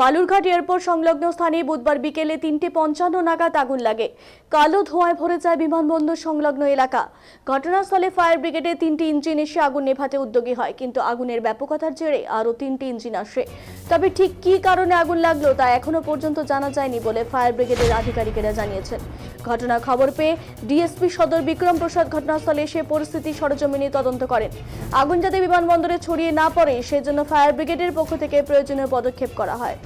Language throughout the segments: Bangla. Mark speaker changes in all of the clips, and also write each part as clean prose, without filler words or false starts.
Speaker 1: বালুরঘাট এয়ারপোর্ট সংলগ্ন স্থানে বুধবার বিকেলে 3:55 নাগাদ আগুন লাগে। কালো ধোঁয়ায় ভরে যায় বিমানবন্দর সংলগ্ন এলাকা। ঘটনাস্থলে ফায়ার ব্রিগেডের 3টি ইঞ্জিন এসে আগুন নেভাতে উদ্যোগী হয়, কিন্তু আগুনের ব্যাপকতার জেরে আরও 3টি ইঞ্জিন আসে। তবে ঠিক কী কারণে আগুন লাগলো তা এখনো পর্যন্ত জানা যায়নি বলে ফায়ার ব্রিগেডের আধিকারিকেরা জানিয়েছেন। ঘটনার খবর পেয়ে ডিএসপি সদর বিক্রম প্রসাদ ঘটনাস্থলে এসে পরিস্থিতি সরেজমিনে তদন্ত করেন। আগুন যাতে বিমানবন্দরে ছড়িয়ে না পড়ে সেজন্য ফায়ার ব্রিগেডের পক্ষ থেকে প্রয়োজনীয় পদক্ষেপ করা হয়।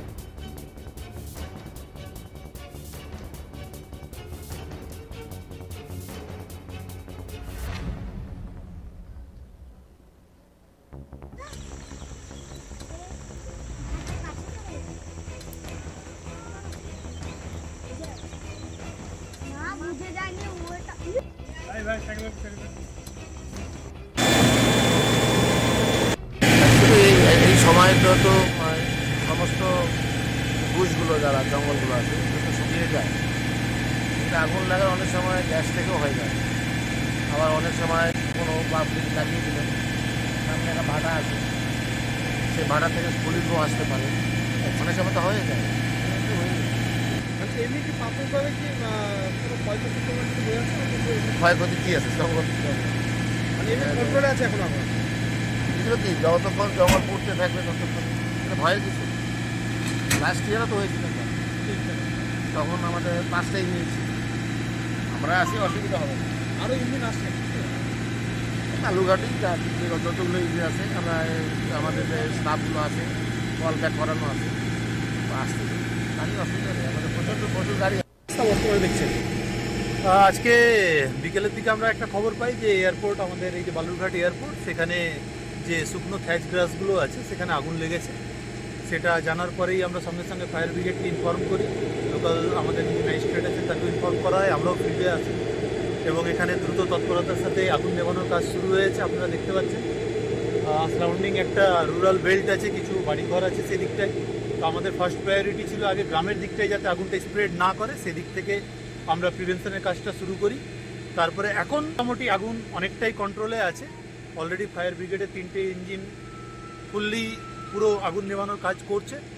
Speaker 2: এই সময়টা তো সমস্ত বুশগুলো যারা জঙ্গলগুলো আছে সেগুলো তো শুকিয়ে যায়, কিন্তু আগুন লাগার অনেক সময় গ্যাস থেকেও হয়ে যায়। আবার অনেক সময় কোনো পাবলিক লাগিয়ে দিলেন, সামনে একটা ভাড়া আছে, সেই ভাড়া থেকে পুলিশও আসতে পারে, অনেক সময় তো হয়ে যায়।
Speaker 3: এমনি কি প্রাথমিকভাবে কি কোনো ক্ষয়ক্ষতি
Speaker 2: ক্ষয়ক্ষতি কী আছে জঙ্গল
Speaker 3: মানে এমনি কন্ট্রোলে আছে এখন আমার
Speaker 2: এগুলো কি যতক্ষণ জঙ্গল পড়তে থাকবে ততক্ষণ এটা ভয়ের কিছু। লাস্ট ইয়ারও তো হয়েছিল, তখন আমাদের 5টাই নিয়েছি, আমরা আসি, অসুবিধা হবে না।
Speaker 3: আরও ইঞ্জিন আসছে
Speaker 2: কালুঘাটেই যতগুলো ইঞ্জিন আছে, আমরা আমাদের যে স্টাফগুলো আছে কল ব্যাক করানো আছে, আসতেছে, গাড়ি অসুবিধা নেই, আমাদের প্রচুর গাড়ি।
Speaker 3: বর্তমানে দেখছেন আজকে বিকেলের দিকে আমরা একটা খবর পাই যে এয়ারপোর্ট, আমাদের এই যে বালুরঘাট এয়ারপোর্ট, সেখানে যে শুকনো থ্যাচ গ্রাসগুলো আছে সেখানে আগুন লেগেছে। সেটা জানার পরেই আমরা সঙ্গে সঙ্গে ফায়ার ব্রিগেডকে ইনফর্ম করি, লোকাল আমাদের যে ম্যাজিস্ট্রেট আছেন তাকে ইনফর্ম করা হয়, আমরাও ফিল্ডে আছি এবং এখানে দ্রুত তৎপরতার সাথে আগুন নেভানোর কাজ শুরু হয়েছে। আপনারা দেখতে পাচ্ছেন সারাউন্ডিং একটা রুরাল বেল্ট আছে, কিছু বাড়িঘর আছে সেদিকটায়। তো আমাদের ফার্স্ট প্রায়োরিটি ছিল আগে গ্রামের দিকটায় যাতে আগুনটা স্প্রেড না করে, সেদিক থেকে আমরা প্রিভেনশনের কাজটা শুরু করি। তারপরে এখন মোটামুটি আগুন অনেকটাই কন্ট্রোলে আছে। অলরেডি ফায়ার ব্রিগেডের 3টে ইঞ্জিন ফুললি পুরো আগুন নেভানোর কাজ করছে।